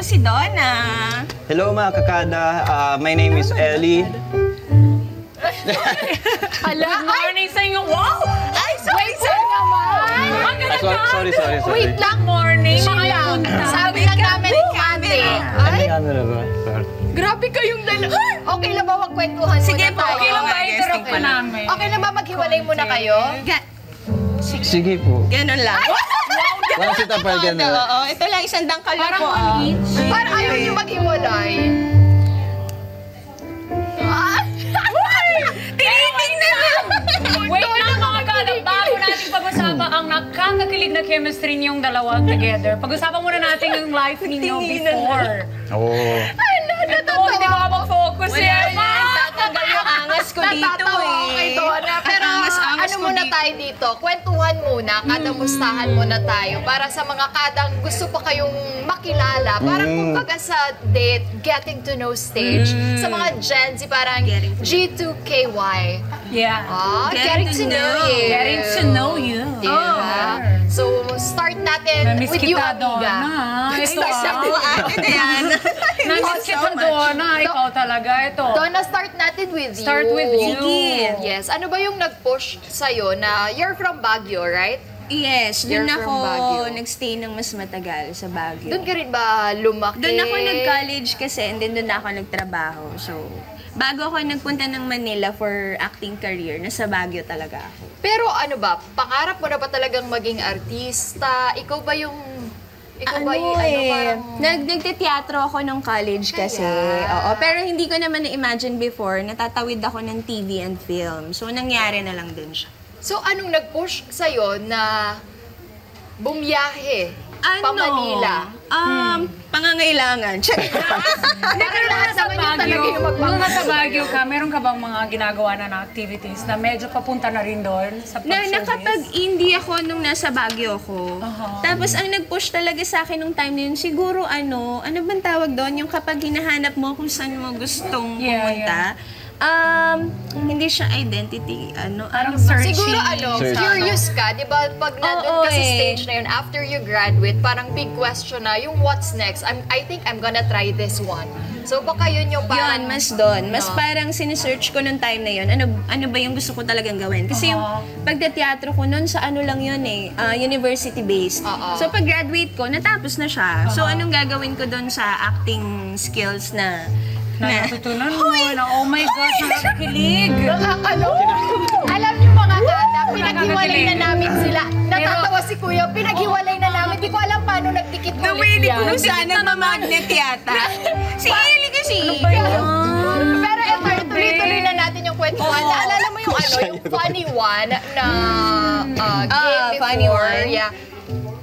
si Donna. Hello mga kakada, my name is Ellie. Good morning sa inyo. Wow! Ay, sorry naman. Sorry. Wait lang, morning. Sabi lang namin ni Candy. Ay, ano na ba? Sorry. Grabe kayong dalawa. Okay lang ba magkwentuhan Sige muna po, tayo? Okay lang ba? Guesting Interrupt pa pa lang. namin. Okay na ba maghiwalay muna kayo? Sige po. Ganun lang. One sit apart ka na. Oo, ito lang, isang dangkal lang Parang po. on each. Parang ayaw niyo maghiwalay. Tinitingnan mo. Wait lang mga kalab, bago natin pag-usapan ang nakakakilig na chemistry niyong dalawa together. Pag-usapan muna natin yung life ninyo before. Oo. Ito, hindi makapag-focus yan. Tatanggal yung angas ko dito Natatawa ako kay Donna. Pero Angas ano ko muna dito. tayo dito? Kwentuhan muna, kadamustahan muna tayo para sa mga kadang gusto pa kayong makilala. Parang kumbaga sa date, getting to know stage. Sa mga Gen Z, parang Getting to know. G2KY. Yeah. Getting to know you. Getting to know you. Diba? So, start natin Namiss with you, kita, amiga. Donna. Ito Start Oo, akin na yan. Namiss kita, Donna. Ikaw talaga. Ito. Donna, start natin with you. Start with you. Sige. Yes. Ano ba yung nag-push sa'yo na you're from Baguio, right? Yes, You're doon from ako Baguio. nagstay ng mas matagal sa Baguio. Doon ka rin ba lumaki? Doon ako nag-college kasi and then doon ako nagtrabaho. So, bago ako nagpunta ng Manila for acting career, nasa Baguio talaga ako. Pero ano ba, pangarap mo na ba talagang maging artista? Ikaw ba yung... parang... Nagteteatro ako nung college kasi. Oo, pero hindi ko naman na-imagine before, natatawid ako ng TV and film. So, nangyari na lang din siya. So, anong nag-push sa'yo na bumiyahe pa Manila? Pangangailangan. Parang lahat naman yun talaga yung Nung magpapasok nasa Baguio sa'yo. ka, meron ka bang mga ginagawa na activities na medyo papunta na rin doon sa pag-showbiz? Nakapag-indie ako nung nasa Baguio ako. Tapos ang nag-push talaga sa akin nung time na yun, siguro ano bang tawag doon? Yung kapag hinahanap mo kung saan mo gustong pumunta. Hindi siya identity. Parang searching. Siguro curious ka, di ba? Pag nandun ka sa eh. stage na yun, after you graduate, parang big question na, yung what's next? I think I'm gonna try this one. So baka yun yung parang... Yun, mas doon. Mas parang sinesearch ko nung time na yun, ano ba yung gusto ko talagang gawin. Kasi yung pagteteatro ko nun, sa ano lang yun university-based. So pag-graduate ko, natapos na siya. So anong gagawin ko doon sa acting skills na Natutunan mo na, oh my gosh, nakakilig. Alam niyo mga kata, pinaghiwalay na namin sila. Natatawa si Kuya, pinaghiwalay na namin. Di ko alam paano nagtikit ulit Nawili yan. ko sana mamagnet yata. Si Eli kasi. Pero eto, tuloy-tuloy na natin yung kwentuhan. Naalala mo yung yung funny one na game funny before? one. Yeah.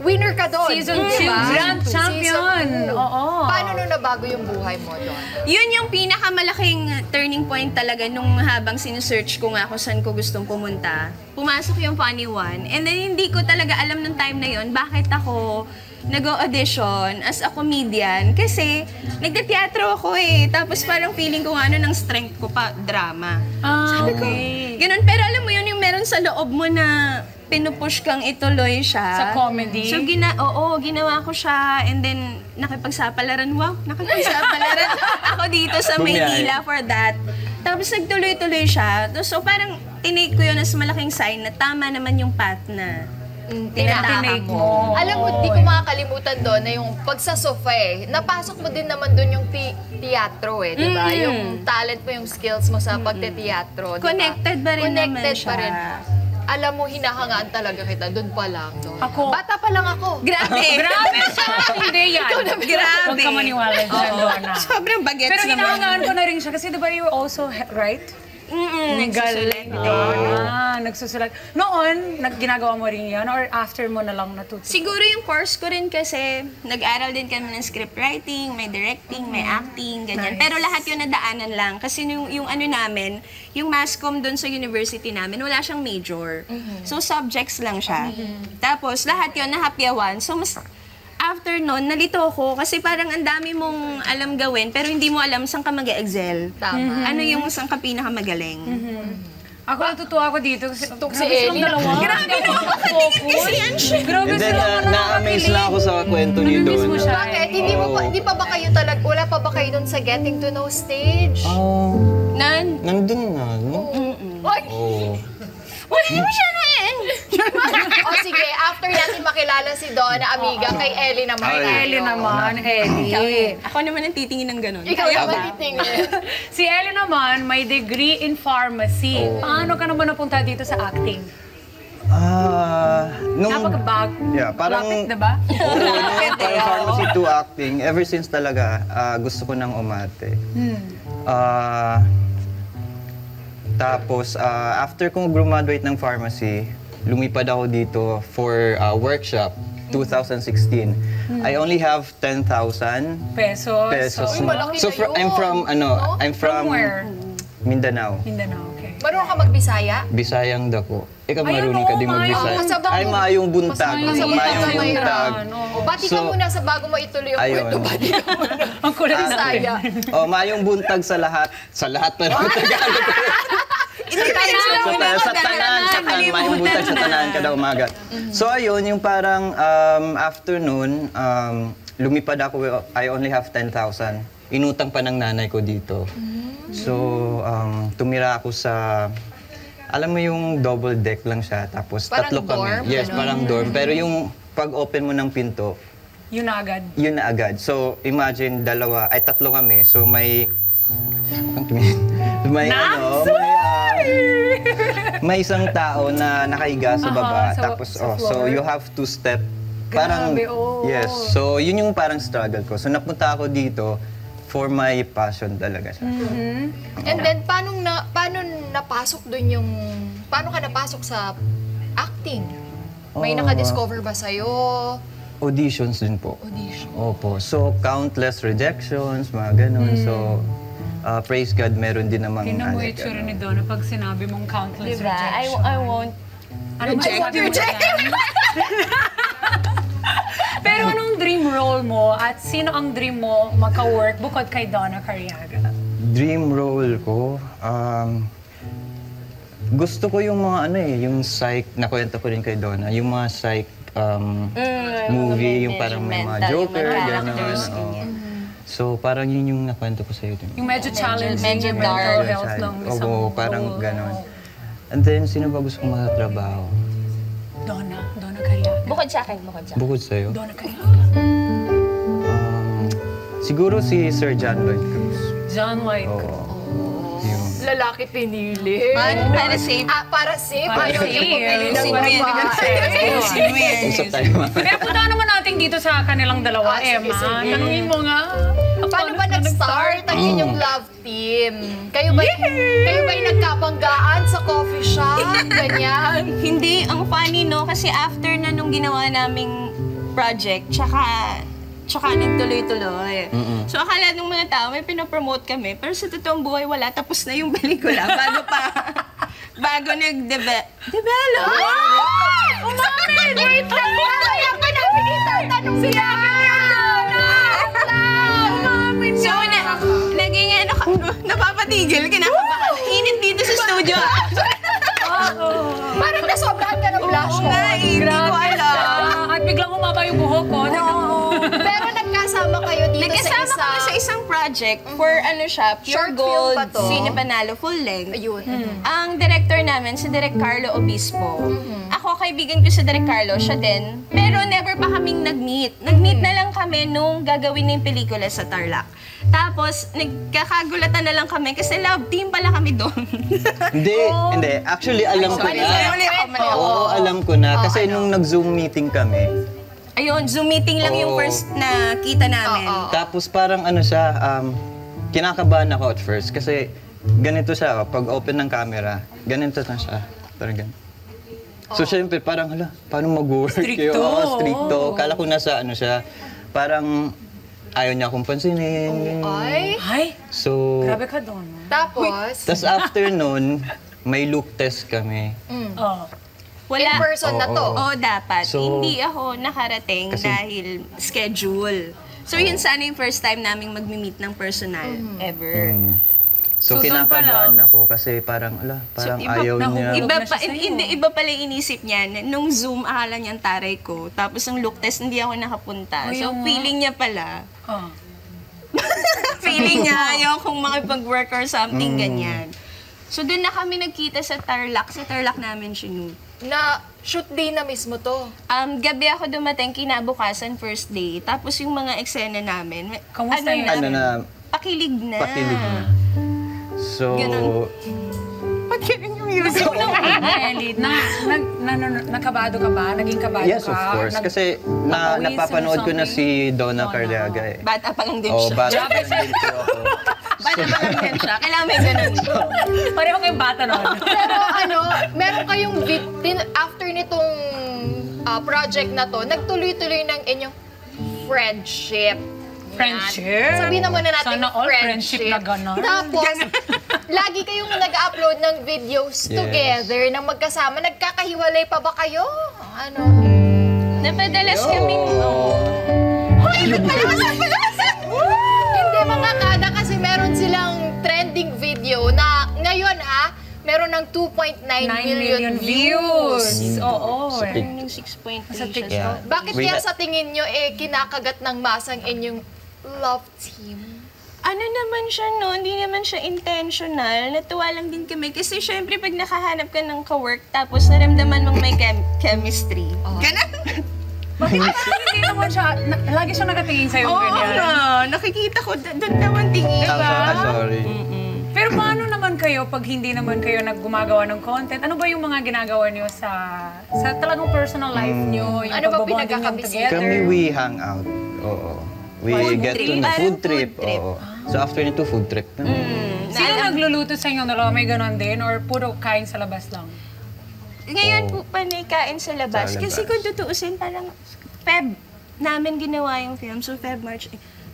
Winner ka doon. Season 2, Grand Champion. Oo. Paano nung nabago yung buhay mo doon? Yun yung pinakamalaking turning point talaga nung habang sinesearch ko nga kung saan ko gustong pumunta. Pumasok yung funny one. And then hindi ko talaga alam nung time na yun bakit ako nag-audition as a comedian. Kasi nagteteatro ako eh. Tapos parang feeling ko nga ng strength ko pa, drama. Sabi ko, ganun. Pero alam mo yun, yung meron sa loob mo na pinupush kang ituloy siya. Sa comedy? So, ginawa ko siya. And then, nakipagsapalaran. Wow, nakipagsapalaran ako dito sa Maynila for that. Tapos, nagtuloy-tuloy siya. So, parang tinake ko yun as malaking sign na tama naman yung path na tinatake mo. Alam mo, di ko makakalimutan doon na yung pagsasofa eh. Napasok mo din naman doon yung teatro eh, di ba? Yung talent mo, yung skills mo sa pagte-teatro. Diba? Connected ba rin naman siya? Pa rin. Alam mo, hinahangaan talaga kita doon pa lang. No? Ako? Bata pa lang ako. Grabe! Grabe siya! Hindi yan. Grabe! Huwag ka maniwala dyan, Donna. Sobrang bagets Pero naman. hinahangaan ko na rin siya kasi diba you also right? Nagsusulat. Nagsusulat. Noon, ginagawa mo rin yan or after mo na lang natuto? Siguro yung course ko rin kasi nag-aral din kami ng script writing, may directing, may acting, ganyan. Nice. Pero lahat yun nadaanan lang kasi yung ano namin, yung mass comm doon sa university namin, wala siyang major. So subjects lang siya. Tapos lahat yun nahapyawan. So mas after nun, nalito ako kasi parang ang dami mong alam gawin pero hindi mo alam saan ka mag-excel. Tama. Ano yung saan ka pinakamagaling. Ako natutuwa ako dito kasi si grabe silang Ellie. dalawa. Grabe naman mag-focus. Grabe And then, silang na-amaze na ako sa kwento niyo Namimiss doon. mo siya. Bakit? Hindi pa ba kayo talaga, wala pa ba kayo dun sa getting to know stage? Nandun na, no? Ay! Oo. Wala naman siya na eh. O sige, after natin makilala si Donna, amiga, kay Ellie naman. Ay, tayo. Ellie naman, Ellie. Ako naman ang titingin ng ganun. Ikaw naman titingin. Si Ellie naman, may degree in pharmacy. Paano ka naman napunta dito sa acting? Napaka-bag. Yeah, parang... Lapit, diba? Oo, parang pharmacy to acting. Ever since talaga, gusto ko nang umate. Tapos, after kong graduate ng pharmacy, lumipad ako dito for workshop, 2016. I only have 10,000 Pesos. pesos. Uy, malaki So, na yun, I'm from, no? I'm From from where? Mindanao. Mindanao, okay. Marunong ka magbisaya? Bisayang dako. Ikaw Ayun, marunong ka oo, din magbisaya. Masabang- Ay, maayong buntag. Mas Maayong maayong buntag. Oo. Bati ka So, muna sa bago mo ituloy yung ayun. kwento. Bati ka muna. Ang kulit na. Bisaya. Oh, maayong buntag sa lahat. Sa lahat pa rin Tagalog. Sa tanan, maayong buntag sa tanan kada umaga. So ayun, yung parang afternoon, lumipad ako, I only have 10,000. Inutang pa ng nanay ko dito. So, tumira ako sa, alam mo yung double deck lang siya, tapos Parang tatlo kami. dorm, Yes, ganun? parang dorm. Pero yung pag-open mo ng pinto, Yun na agad. yun na agad. So, imagine, tatlo kami. So, may may isang tao na nakahiga sa baba. Tapos, sa so floor. you have to step. Grabe, oh. Yes. So, yun yung parang struggle ko. So, napunta ako dito for my passion talaga siya. And then, paano napasok dun yung... Paano ka napasok sa acting? May nakadiscover ba sa'yo? Auditions din po. Audition. Opo. So, countless rejections, mga ganun. So, praise God, meron din namang... Tingnan mo ano, yung itsura ganun. ni Donna pag sinabi mong countless Diba? rejection. I won't. Ano ba sabi mo dyan? Pero anong dream role mo at sino ang dream mo maka-work bukod kay Donna Cariaga? Dream role ko, gusto ko yung mga yung psych, nakwento ko rin kay Donna, yung mga psych movie, yung parang may mga mental, Joker, yung mga gano'n. characters, oo. So parang yun yung nakwento ko sa'yo. Yung medyo challenging, medyo yung mental dark. health ng isang Oo, parang role. gano'n. And then, sino ba gusto kong makatrabaho? Donna Cariaga. Bukod sa akin, bukod sa akin. Bukod sa'yo? Donna Cariaga. Siguro si Sir John Lloyd Cruz. John Lloyd Oo. Cruz. Yun. Lalaki pinili. Para safe. Para safe. Para Ayaw niyo safe. pumili ng Ayusin mo yan. babae. Usap tayo mga. Pero punta naman natin dito sa kanilang dalawa, Sige, Emma. sige. Tanungin mo nga. Paano ba nag-start ang inyong love team? Kayo ba nagkabanggaan sa coffee shop? Ganyan. Hindi, ang funny no, kasi after na nung ginawa naming project, tsaka nagtuloy-tuloy. So akala ng mga tao, may pinapromote kami, pero sa totoong buhay wala, tapos na yung pelikula, bago nag-develop. Umamin! Wait lang! Kaya pa namin itatanong siya! So, naging napapatigil, kinakabahan. Init dito sa studio. Parang nasobrahan ka ng blush mo. Hindi ko alam. At biglang umaba yung buhok ko. Pero nagkasama kayo dito Nagkasama sa kami sa isang project for ano siya, Short Pure film Gold, ba to? Cine Panalo, full length. Ayun. Ang director namin, si Direk Carlo Obispo. Ako, kaibigan ko si Direk Carlo, siya din. Pero never pa kaming nag-meet. Nag-meet na lang kami nung gagawin na yung pelikula sa Tarlac. Tapos, nagkakagulatan na lang kami kasi love team pala kami doon. Hindi. Actually, alam ko na. Oo, alam ko na. Kasi nung nag-Zoom meeting kami, Ayun, Zoom meeting lang yung Oo. first na kita namin. tapos parang kinakabahan ako at first. Kasi ganito siya, pag open ng camera, ganito na siya. Parang ganito. So, syempre, parang, paano mag-work? Stricto. Oo, stricto. Kala ko nasa siya, parang ayaw niya akong pansinin. ganyan. Ay, So, grabe ka, Donna. Tapos, tas after nun, may look test kami. Oh. in Wala. person na to. Oo, dapat. So, Hindi ako nakarating kasi- dahil schedule. So, yun sana yung first time naming mag-meet ng personal ever. So, So, doon pa kinakabahan lang. ako kasi parang, parang iba- ayaw niya. nahulog Iba na pa, siya sa'yo. hindi, iba pala yung inisip niya. Nung Zoom, akala niyang taray ko. Tapos ang look test, hindi ako nakapunta. So, Ayun nga. feeling niya pala. Oh. Feeling niya, ayaw kong makipag-work or something, ganyan. So, doon na kami nagkita sa Tarlac. Sa Tarlac namin shoot. Na shoot day na mismo to. Gabi ako dumating, kinabukasan, first day. Tapos yung mga eksena namin, Kamusta yun? Ano na, pakilig na. pakilig na. So, Ganun. Ba't ganun yung music Ikaw naman, Ellie, nakabado ka ba? Naging kabado yes, ka? of course. Kasi Papawisan napapanood or ko na something? si Donna Donna. Cardiaga eh. Bata pa lang din Oo, siya. bata pa lang din po ako. Bata pa lang din siya. Kailangan may ganun. Pareho kayong bata nun. Pero meron kayong after nitong project na to, nagtuloy-tuloy ng inyong friendship. Friendship? Sabihin naman na natin Sana all friendship na gano'n. Tapos, lagi kayong nag-upload ng videos Yes. together na magkasama. Nagkakahiwalay pa ba kayo? Ano? Napadalas kaming... Hoy, nagpalasan! Hindi mga kada kasi meron silang trending video na ngayon meron ng 2.9 9 million views. Oo. Sa TikTok. Yung 6.3 Sa siya. TikTok. Yeah. Bakit We kaya na- sa tingin nyo kinakagat ng masang inyong love team? Ano naman siya, no? Hindi naman siya intentional. Natuwa lang din kami. Kasi syempre, pag nakahanap ka ng ka-work, tapos naramdaman mong may chemistry. Ganun. Bakit hindi naman siya, lagi siya nakatingin sa'yo Oo ganyan? na. Nakikita ko, doon naman tingin. Sorry. Pero paano naman kayo pag hindi naman kayo naggumagawa ng content? Ano ba yung mga ginagawa niyo sa talagang personal life niyo? Yung Ano ba pagbabonding niyo pinagkakabisihan? together? Kami, we hang out. Oo. We Food get trip. to know. Parang Food trip. food trip. Oo. So after nito, food trip. Sino nagluluto sa inyong dalawa? May ganon din? Or puro kain sa labas lang? Ngayon po panikain sa labas. Sa labas. Kasi kung tutuusin, parang Feb namin ginawa yung film. So Feb, March,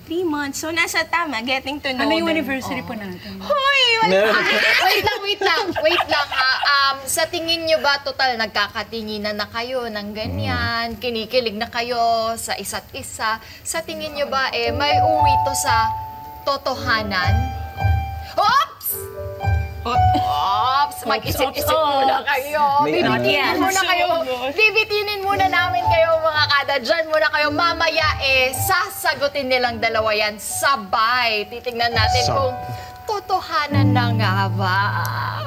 3 months. So nasa tama, getting to know Ano yung them. anniversary po natin? Hoy! Wait lang ha. Sa tingin nyo ba total nagkakatinginan na kayo ng ganyan? Kinikilig na kayo sa isa't isa? Sa tingin nyo ba may uwi to sa totohanan? Oops! Oops! Mag-isip-isip Oops. muna kayo. May ano. Bibitinin muna kayo. Bibitinin muna namin kayo mga kada. Diyan muna kayo. Mamaya sasagutin nilang dalawa yan sabay. Titignan natin kung totohanan na nga ba.